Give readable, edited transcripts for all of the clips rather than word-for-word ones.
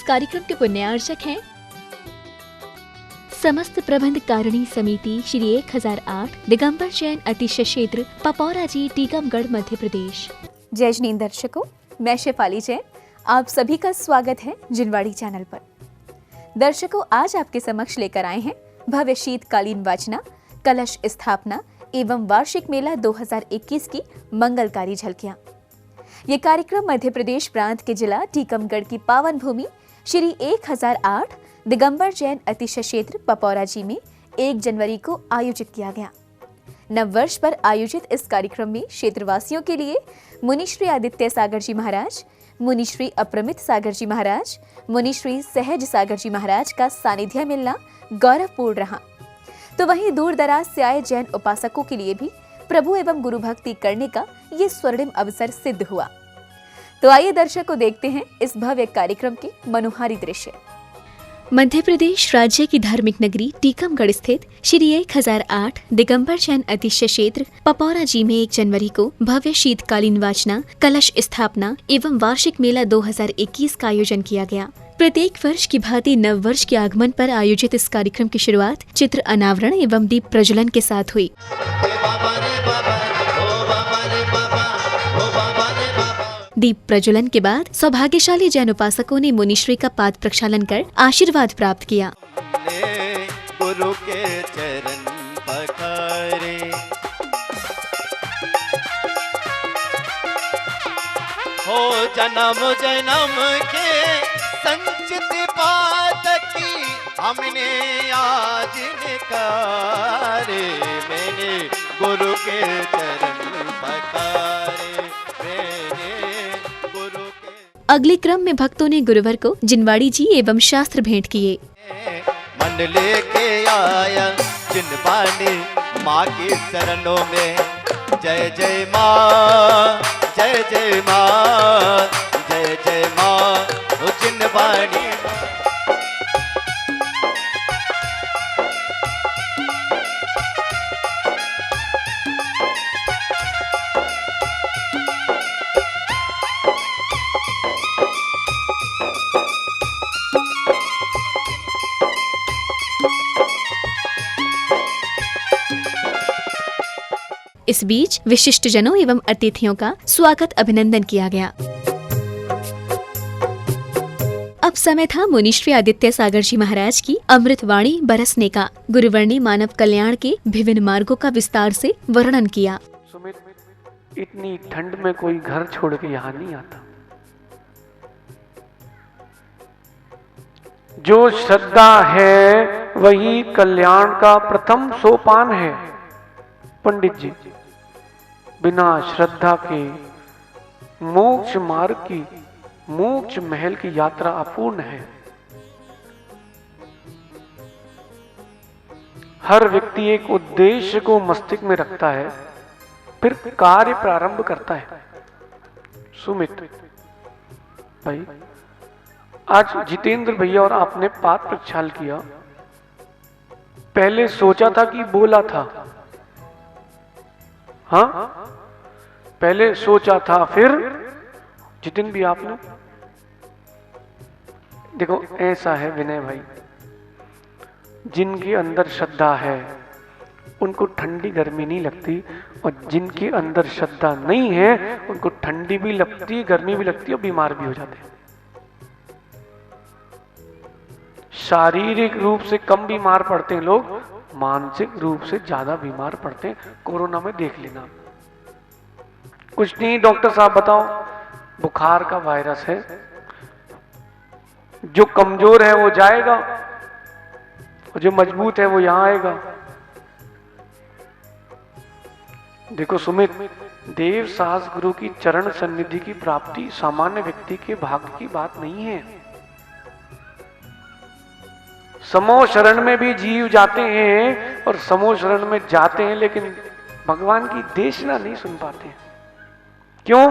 कार्यक्रम के पुण्यार्चक हैं समस्त प्रबंध कारिणी समिति श्री 1008 दिगंबर जैन अतिशय क्षेत्र पपौरा जी, टीकमगढ़, मध्य प्रदेश। जय जनीन दर्शकों, मैं शेफाली जैन, आप सभी का स्वागत है जिनवाड़ी चैनल पर। दर्शकों, आज आपके समक्ष लेकर आए हैं भव्य शीतकालीन वाचना, कलश स्थापना एवं वार्षिक मेला 2021 की मंगलकारी झलकियां। ये कार्यक्रम मध्य प्रदेश प्रांत के जिला टीकमगढ़ की पावन भूमि श्री 1008 दिगंबर जैन अतिशय क्षेत्र पपौरा जी में 1 जनवरी को आयोजित किया गया। नव वर्ष पर आयोजित इस कार्यक्रम में क्षेत्रवासियों के लिए मुनिश्री आदित्य सागर जी महाराज, मुनिश्री अप्रमित सागर जी महाराज, मुनिश्री सहज सागर जी महाराज का सानिध्य मिलना गौरवपूर्ण रहा। तो वहीं दूर दराज से आए जैन उपासकों के लिए भी प्रभु एवं गुरु भक्ति करने का ये स्वर्णिम अवसर सिद्ध हुआ। तो आइए दर्शकों, देखते हैं इस भव्य कार्यक्रम के मनोहारी दृश्य। मध्य प्रदेश राज्य की धार्मिक नगरी टीकमगढ़ स्थित श्री 1008 दिगंबर जैन अतिशय क्षेत्र पपौरा जी में 1 जनवरी को भव्य शीतकालीन वाचना, कलश स्थापना एवं वार्षिक मेला 2021 का आयोजन किया गया। प्रत्येक वर्ष की भांति नव वर्ष के आगमन पर आयोजित इस कार्यक्रम की शुरुआत चित्र अनावरण एवं दीप प्रज्वलन के साथ हुई। दीप प्रज्वलन के बाद सौभाग्यशाली जैन उपासकों ने मुनिश्री का पाद प्रक्षालन कर आशीर्वाद प्राप्त किया। गुरु के चरण पखारे, हो जन्म जन्म के संचित पातकी हमने आज निकारे, मैंने गुरु के चरण पखारे, मैंने गुरु के। अगले क्रम में भक्तों ने गुरुवर को जिनवाड़ी जी एवं शास्त्र भेंट किए। मन लेके आया जिनवाड़ी माँ के चरणों में, जय जय माँ, जय जय माँ, जय जय माँ जिनवाड़ी। इस बीच विशिष्ट जनों एवं अतिथियों का स्वागत अभिनंदन किया गया। अब समय था मुनिश्री आदित्य सागर जी महाराज की अमृतवाणी बरसने का। गुरुवर ने मानव कल्याण के विभिन्न मार्गों का विस्तार से वर्णन किया। सुमित, इतनी ठंड में कोई घर छोड़ के यहाँ नहीं आता। जो श्रद्धा है वही कल्याण का प्रथम सोपान है। पंडित जी, बिना श्रद्धा के मोक्ष मार्ग की, मोक्ष महल की यात्रा अपूर्ण है। हर व्यक्ति एक उद्देश्य को मस्तिष्क में रखता है, फिर कार्य प्रारंभ करता है। सुमित भाई, आज जितेंद्र भैया और आपने पाद प्रक्षाल किया, पहले सोचा था कि बोला था? हाँ, पहले सोचा था, फिर जितिन भी आपने। देखो, ऐसा है विनय भाई, जिनके अंदर श्रद्धा है उनको ठंडी गर्मी नहीं लगती, और जिनके अंदर श्रद्धा नहीं है उनको ठंडी भी लगती, गर्मी भी लगती और बीमार भी हो जाते हैं। शारीरिक रूप से कम बीमार पड़ते हैं लोग, मानसिक रूप से ज्यादा बीमार पड़ते हैं। कोरोना में देख लेना। कुछ नहीं डॉक्टर साहब बताओ, बुखार का वायरस है, जो कमजोर है वो जाएगा और जो मजबूत है वो यहां आएगा। देखो सुमित, देव साहस गुरु की चरण सन्निधि की प्राप्ति सामान्य व्यक्ति के भाग्य की बात नहीं है। समो शरण में भी जीव जाते हैं और समो शरण में जाते हैं, लेकिन भगवान की देशना नहीं सुन पाते हैं। क्यों?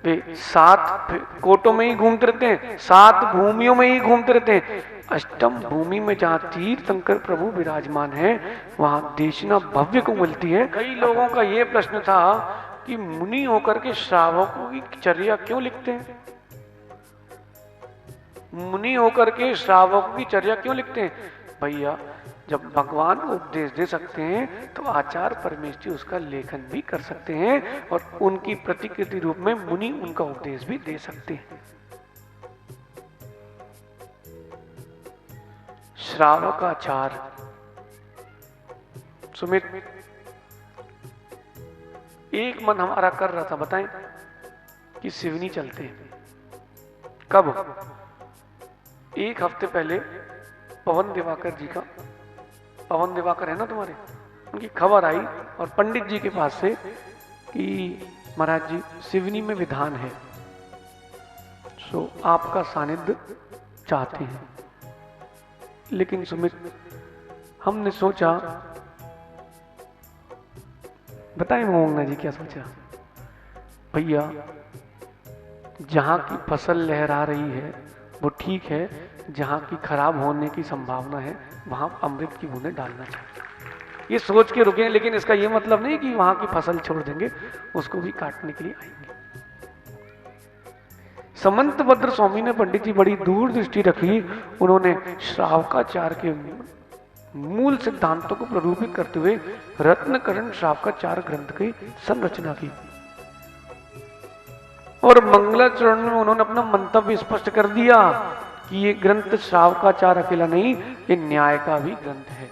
वे 7 कोटों में ही घूमते रहते हैं, 7 भूमियों में ही घूमते रहते हैं। अष्टम भूमि में जहाँ तीर्थंकर प्रभु विराजमान है, वहां देशना भव्य को मिलती है। कई लोगों का यह प्रश्न था कि मुनि होकर के श्रावकों की चर्या क्यों लिखते हैं? मुनि होकर के श्रावकों की चर्या क्यों लिखते हैं? भैया जब भगवान उपदेश दे सकते हैं तो आचार्य परमेष्ठी उसका लेखन भी कर सकते हैं और उनकी प्रतिकृति रूप में मुनि उनका उपदेश भी दे सकते हैं। श्रावकाचार। सुमित, एक मन हमारा कर रहा था, बताएं कि सिवनी चलते हैं। कब? एक हफ्ते पहले पवन दिवाकर जी का, पवन दिवाकर है ना तुम्हारे, उनकी खबर आई और पंडित जी के पास से कि महाराज जी सिवनी में विधान है, सो आपका सानिध्य चाहते हैं। लेकिन सुमित, हमने सोचा, बताएं मोहंगना जी क्या सोचा? भैया जहां की फसल लहरा रही है वो ठीक है, जहां की खराब होने की संभावना है वहां अमृत की बूंदें डालना चाहिए। ये सोच के रुके, लेकिन इसका ये मतलब नहीं कि वहां की फसल छोड़ देंगे, उसको भी काटने के लिए आएंगे। समंतभद्र स्वामी ने, पंडित जी बड़ी दूर दृष्टि रखी, उन्होंने श्रावकाचार के मूल सिद्धांतों को प्ररूपित करते हुए रत्नकरण श्रावकाचार ग्रंथ की संरचना की और मंगलाचरण में उन्होंने अपना मंतव्य स्पष्ट कर दिया कि ये ग्रंथ श्रावकाचार अकेला नहीं, ये न्याय का भी ग्रंथ है।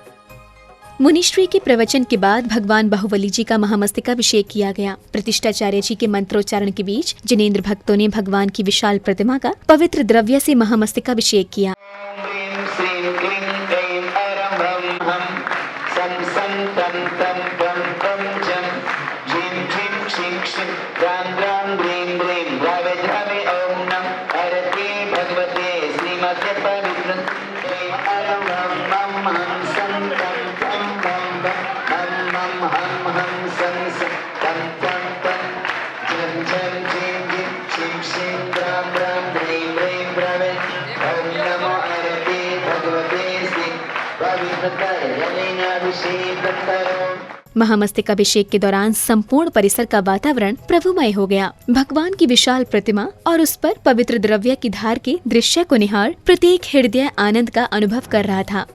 मुनिश्री के प्रवचन के बाद भगवान बाहुबली जी का महामस्तकाभिषेक किया गया। प्रतिष्ठाचार्य जी के मंत्रोच्चारण के बीच जिनेंद्र भक्तों ने भगवान की विशाल प्रतिमा का पवित्र द्रव्य से महामस्तकाभिषेक किया। महामस्तकाभिषेक के दौरान संपूर्ण परिसर का वातावरण प्रभुमय हो गया। भगवान की विशाल प्रतिमा और उस पर पवित्र द्रव्य की धार के दृश्य को निहार प्रत्येक हृदय आनंद का अनुभव कर रहा था।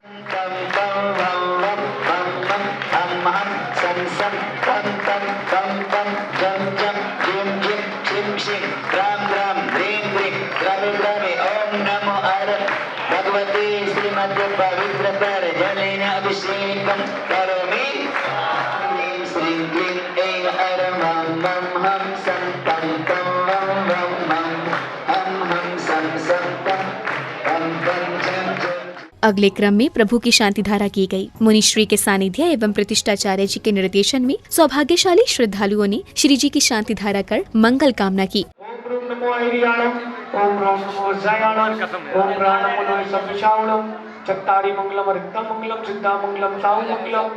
अगले क्रम में प्रभु की शांति धारा की गई। मुनिश्री के सानिध्य एवं प्रतिष्ठाचार्य जी के निर्देशन में सौभाग्यशाली श्रद्धालुओं ने श्री जी की शांति धारा कर मंगल कामना की। ओम नमो ऐरियाणम, ओम नमो जयाणम, ओम नमो सविशावणम, चत्तारि मंगलम, रिक्ता मंगलम, सिद्धा मंगलम, साहु मंगलम,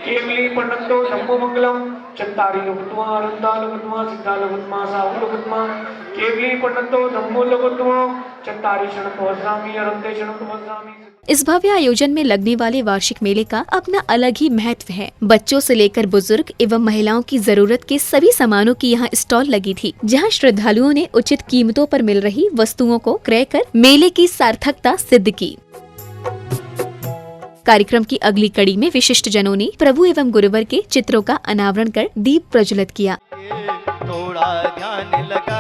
केवली पन्नतो धम्मो मंगलम, चत्तारि लघुत्मा, अरंता लघुत्मा, सिद्धा लघुत्मा, साहु लघुत्मा, केवली पन्नतो धम्मो लघुत्मा, चत्तारि शरणतो वज्रामि, अरंते शरणतो वज्रामि। इस भव्य आयोजन में लगने वाले वार्षिक मेले का अपना अलग ही महत्व है। बच्चों से लेकर बुजुर्ग एवं महिलाओं की जरूरत के सभी सामानों की यहाँ स्टॉल लगी थी, जहाँ श्रद्धालुओं ने उचित कीमतों पर मिल रही वस्तुओं को क्रय कर मेले की सार्थकता सिद्ध की। कार्यक्रम की अगली कड़ी में विशिष्ट जनों ने प्रभु एवं गुरुवर के चित्रों का अनावरण कर दीप प्रज्वलित किया। थोड़ा ध्यान लगा,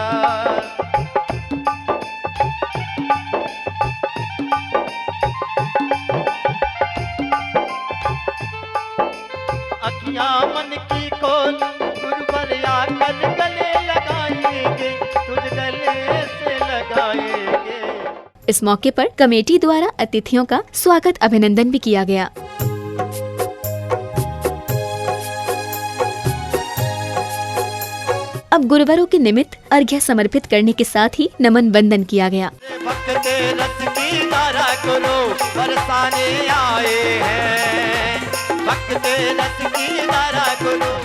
अखियां मन की खोल, गुरुवर आकर गले लगाएंगे, तुझ गले से लगाएंगे। इस मौके पर कमेटी द्वारा अतिथियों का स्वागत अभिनंदन भी किया गया। अब गुरुवारों के निमित्त अर्घ्य समर्पित करने के साथ ही नमन वंदन किया गया। भक्त रस की धारा गुरु बरसाने आए हैं, भक्त रस की धारा गुरु।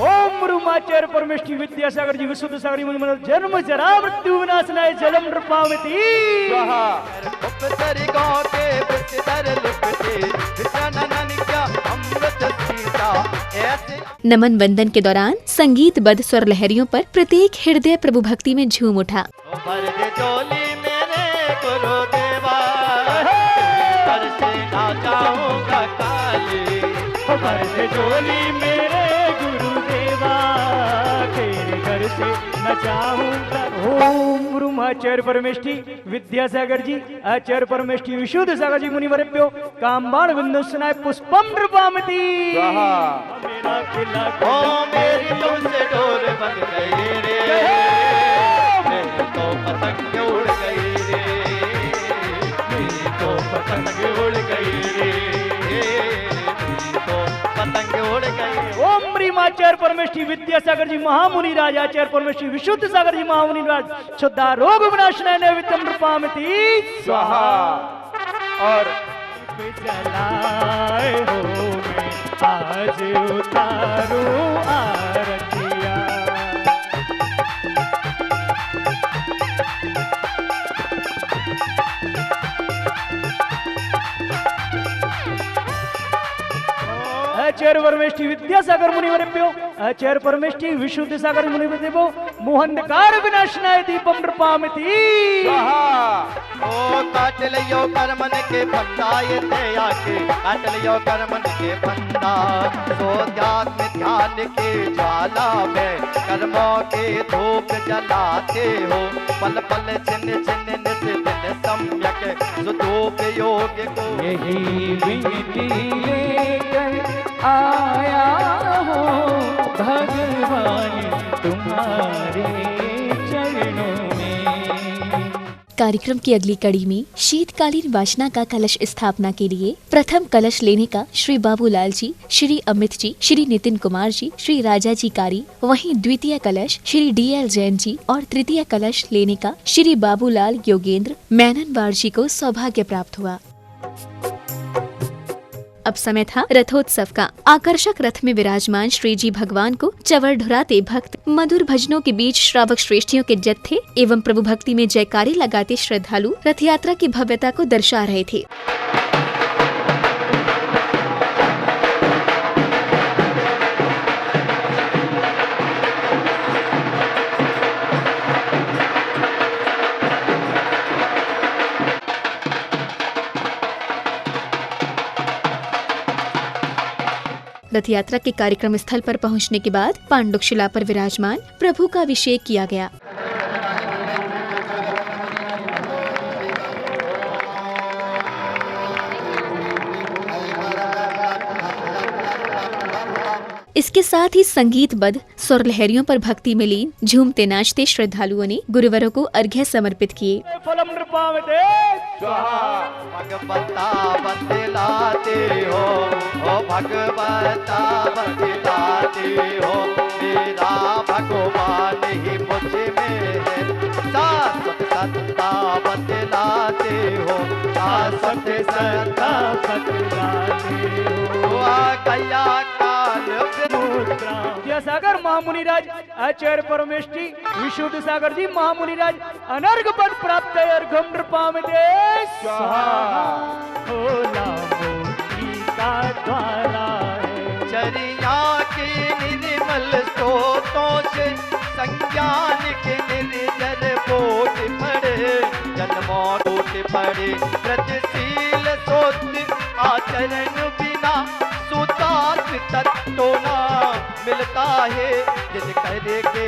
ओम रूमाचार्य परमेष्ठी विद्यासागर जी विशुद्ध सागरी मुनि जन्म जरा मृत्यु विनाशनाय जलम नृपावती स्वाहा। उपसरी गाँव के वृत्तर लिपटे, विषानन क्या अमृत सीता ऐसे। नमन वंदन के दौरान संगीतबद्ध स्वर लहरियों पर प्रत्येक हृदय प्रभु भक्ति में झूम उठा। भर दे झोली मेरे गुरुदेव। जाऊंगा काले। भर दे झोली मेरे गुरुदेवा, तेरे घर से न जाऊंगा। ओम गुरु आचार्य परमेष्ठी विद्यासागर जी, आचार्य परमेष्ठी विशुद्ध सागर जी मुनिवरेभ्यो कामबाण बिंदुसनाय पुष्पम नृपामति। मेरा किला ओ मेरी तुमसे डोर बन गई रे, मेरी तो पतंग उड़ गई रे, मेरी तो पतंग उड़ गई रे, मेरी तो पतंग उड़ गई। ओम आचार्य परमेष्ठी विद्यासागर जी महामुनि राज, आचार्य परमेष्ठी विशुद्ध सागर जी महामुनि राज, शुद्धा रोग विनाशनाय नैवेद्यम नृपामति स्वाहा। और जलाए हो मैं आज उतारूं आरतिया। आचार्य परमेष्ठी विद्यासागर मुनिवरेभ्यो, आचार्य परमेष्ठी विशुद्ध सागर मुनिवरेभ्यो मोहंधकार विनाशनाय दीपम नृपामति स्वाहा। ओ काट लियो कर्मन के फंदा, ये ते आके काट लियो कर्मन के फंदा। सो ध्यात्म ध्यान के ज्वाला में कर्मों के धूप जलाते हो, पल पल छिन छिन नित दिन सम्यक सदुपयोग को। यही विनती लेकर आया हो भगवान तुम्हारे चरणों में। कार्यक्रम की अगली कड़ी में शीतकालीन वाचना का कलश स्थापना के लिए प्रथम कलश लेने का श्री बाबूलाल जी, श्री अमित जी, श्री नितिन कुमार जी, श्री राजा जी कारी, वहीं द्वितीय कलश श्री DL जैन जी और तृतीय कलश लेने का श्री बाबूलाल योगेंद्र मैननवार जी को सौभाग्य प्राप्त हुआ। अब समय था रथोत्सव का। आकर्षक रथ में विराजमान श्री जी भगवान को चवर ढुराते भक्त मधुर भजनों के बीच श्रावक श्रेष्ठियों के जत्थे एवं प्रभु भक्ति में जयकारी लगाते श्रद्धालु रथ यात्रा की भव्यता को दर्शा रहे थे। रथ यात्रा के कार्यक्रम स्थल पर पहुंचने के बाद पांडुक शिला पर विराजमान प्रभु का अभिषेक किया गया। इसके साथ ही संगीतबद्ध स्वर लहरियों पर भक्ति में लीन झूमते नाचते श्रद्धालुओं ने गुरुवरों को अर्घ्य समर्पित किए। फलम नृपामते स्वाहा। भगवता बतलाते हो, ओ भगवता बतलाते हो, मेरा भगवान ही मुझ में है। शाश्वत सत्ता बतलाते हो, शाश्वत सत्ता बतलाते हो। आ गया काल विद्यासागर महामुनि राज, आचार्य परमेष्ठी विशुद्ध सागर जी महामुनि राज अनर्घ पद प्राप्त अर्घम नृपामते स्वाहा। होला मोती का द्वारा है, चरिया के निर्मल स्रोतों से संज्ञान के निर्जर बोट पड़े, जन्मों टूट पड़े व्रतशील सोच आचरण बिना सुतात तत्तो ना मिलता है जिन करके।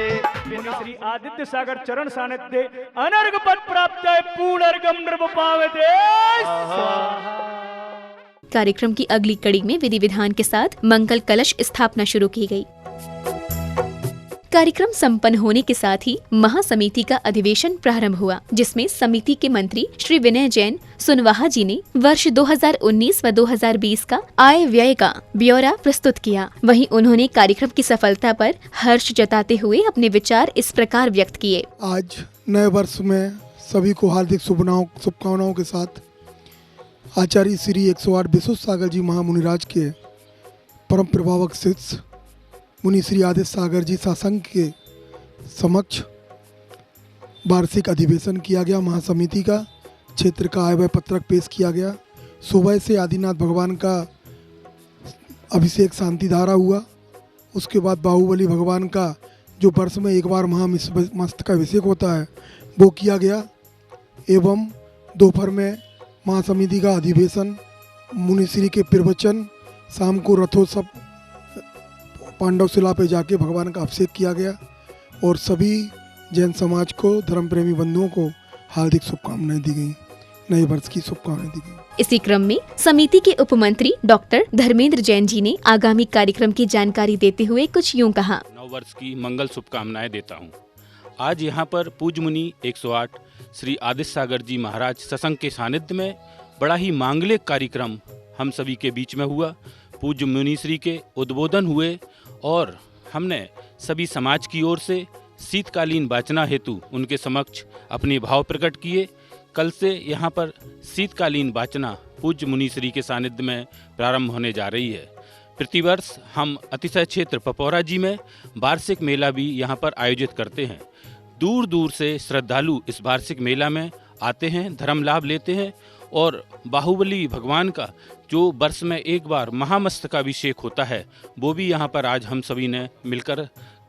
मुनि श्री आदित्य सागर चरण सानिध्य अनर्घ पद प्राप्त है पूर्ण अर्घम नृपामते स्वाहा। कार्यक्रम की अगली कड़ी में विधि विधान के साथ मंगल कलश स्थापना शुरू की गई। कार्यक्रम संपन्न होने के साथ ही महासमिति का अधिवेशन प्रारंभ हुआ, जिसमें समिति के मंत्री श्री विनय जैन सुनवाहा जी ने वर्ष 2019 व 2020 का आय व्यय का ब्यौरा प्रस्तुत किया। वहीं उन्होंने कार्यक्रम की सफलता पर हर्ष जताते हुए अपने विचार इस प्रकार व्यक्त किए। आज नए वर्ष में सभी को हार्दिक शुभकामनाओं के साथ आचार्य श्री 108 विशुद्ध सागर जी महामुनिराज के परम प्रभावक शिष्य मुनि श्री आदित्य सागर जी सासंग के समक्ष वार्षिक अधिवेशन किया गया। महासमिति का क्षेत्र का आय व्यय पत्रक पेश किया गया। सुबह से आदिनाथ भगवान का अभिषेक शांति धारा हुआ। उसके बाद बाहुबली भगवान का जो वर्ष में एक बार महामस्तक का अभिषेक होता है वो किया गया। एवं दोपहर में महासमिति का अधिवेशन मुनिश्री के प्रवचन, शाम को रथोत्सव पांडव शिला पे जाके भगवान का अभिषेक किया गया और सभी जैन समाज को, धर्म प्रेमी बंधुओं को हार्दिक शुभकामनाएं दी गई, नए वर्ष की शुभकामनाएं दी गई। इसी क्रम में समिति के उपमंत्री डॉक्टर धर्मेंद्र जैन जी ने आगामी कार्यक्रम की जानकारी देते हुए कुछ यूं कहा। नव वर्ष की मंगल शुभकामनाएं देता हूं। आज यहां पर पूज्य मुनि 108 श्री आदित्य सागर जी महाराज सत्संग के सानिध्य में बड़ा ही मांगलिक कार्यक्रम हम सभी के बीच में हुआ। पूज्य मुनिश्री के उद्बोधन हुए और हमने सभी समाज की ओर से शीतकालीन वाचना हेतु उनके समक्ष अपने भाव प्रकट किए। कल से यहाँ पर शीतकालीन वाचना पूज्य मुनिश्री के सानिध्य में प्रारंभ होने जा रही है। प्रतिवर्ष हम अतिशय क्षेत्र पपौरा जी में वार्षिक मेला भी यहाँ पर आयोजित करते हैं। दूर दूर से श्रद्धालु इस वार्षिक मेला में आते हैं, धर्म लाभ लेते हैं और बाहुबली भगवान का जो वर्ष में एक बार महामस्तकाभिषेक होता है वो भी यहाँ पर आज हम सभी ने मिलकर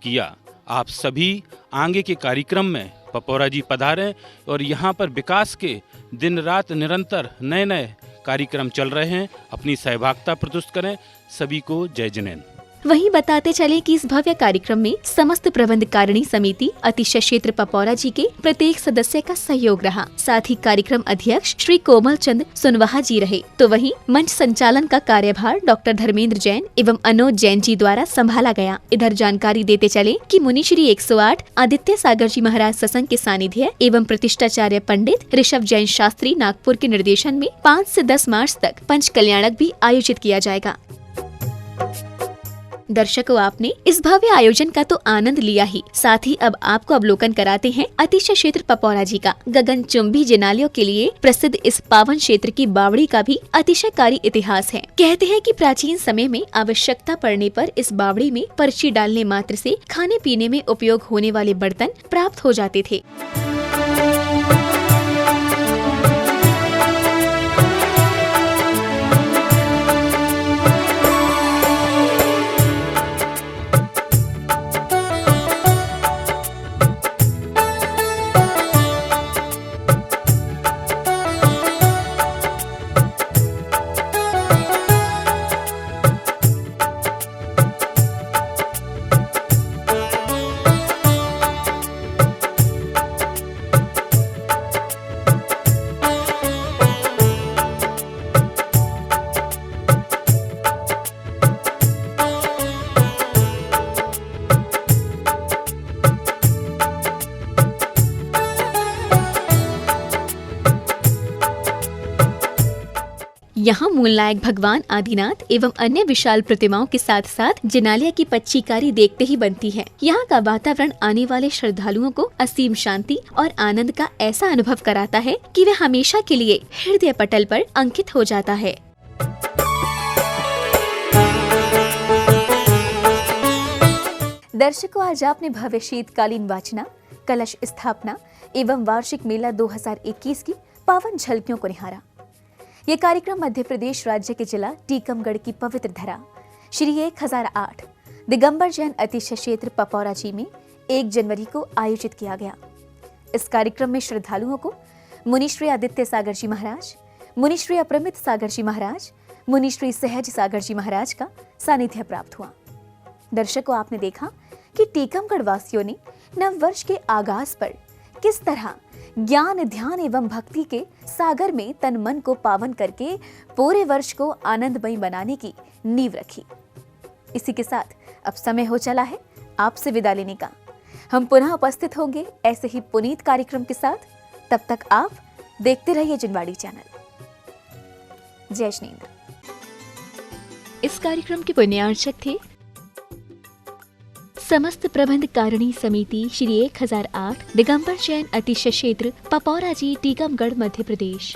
किया। आप सभी आगे के कार्यक्रम में पपौरा जी पधारें और यहाँ पर विकास के दिन रात निरंतर नए नए कार्यक्रम चल रहे हैं, अपनी सहभागिता प्रस्तुत करें। सभी को जय जिनेन्द्र। वहीं बताते चले कि इस भव्य कार्यक्रम में समस्त प्रबंधकारिणी समिति अतिशय क्षेत्र पपौरा जी के प्रत्येक सदस्य का सहयोग रहा। साथ ही कार्यक्रम अध्यक्ष श्री कोमल चंद सुनवाहा जी रहे। तो वहीं मंच संचालन का कार्यभार डॉक्टर धर्मेंद्र जैन एवं अनोज जैन जी द्वारा संभाला गया। इधर जानकारी देते चले कि मुनिश्री 108 आदित्य सागर जी महाराज सत्संग के सानिध्य एवं प्रतिष्ठाचार्य पंडित ऋषभ जैन शास्त्री नागपुर के निर्देशन में 5 से 10 मार्च तक पंच कल्याणक भी आयोजित किया जाएगा। दर्शकों, आपने इस भव्य आयोजन का तो आनंद लिया ही, साथ ही अब आपको अवलोकन कराते हैं अतिशय क्षेत्र पपौरा जी का। गगनचुंबी जिनालयों के लिए प्रसिद्ध इस पावन क्षेत्र की बावड़ी का भी अतिशयकारी इतिहास है। कहते हैं कि प्राचीन समय में आवश्यकता पड़ने पर इस बावड़ी में पर्ची डालने मात्र से खाने पीने में उपयोग होने वाले बर्तन प्राप्त हो जाते थे। यहाँ मूलनायक भगवान आदिनाथ एवं अन्य विशाल प्रतिमाओं के साथ साथ जिनालय की पच्चीकारी देखते ही बनती है। यहाँ का वातावरण आने वाले श्रद्धालुओं को असीम शांति और आनंद का ऐसा अनुभव कराता है कि वे हमेशा के लिए हृदय पटल पर अंकित हो जाता है। दर्शकों, आज आपने भव्य शीतकालीन वाचना, कलश स्थापना एवं वार्षिक मेला 2021 की पावन झलकियों को निहारा। ये कार्यक्रम मध्य प्रदेश राज्य के जिला टीकमगढ़ की पवित्र धरा श्री 1008 दिगंबर जैन अतिशय क्षेत्र पपौरा जी में 1 जनवरी को आयोजित किया गया। इस कार्यक्रम में श्रद्धालुओं को मुनिश्री आदित्य सागर जी महाराज, मुनिश्री अपरमित सागर जी महाराज, मुनिश्री सहज सागर जी महाराज का सानिध्य प्राप्त हुआ। दर्शकों, आपने देखा कि टीकमगढ़ वासियों ने नव वर्ष के आगाज पर किस तरह ज्ञान, ध्यान एवं भक्ति के सागर में तन मन को पावन करके पूरे वर्ष को आनंदमय बनाने की नींव रखी। इसी के साथ अब समय हो चला है आपसे विदा लेने का। हम पुनः उपस्थित होंगे ऐसे ही पुनीत कार्यक्रम के साथ। तब तक आप देखते रहिए जिनवाड़ी चैनल। जय जिनेन्द्र। इस कार्यक्रम के पुण्यार्चक थे समस्त प्रबंधकारिणी समिति श्री 1008 दिगंबर जैन अतिशय क्षेत्र पपौरा जी, टीकमगढ़, मध्य प्रदेश।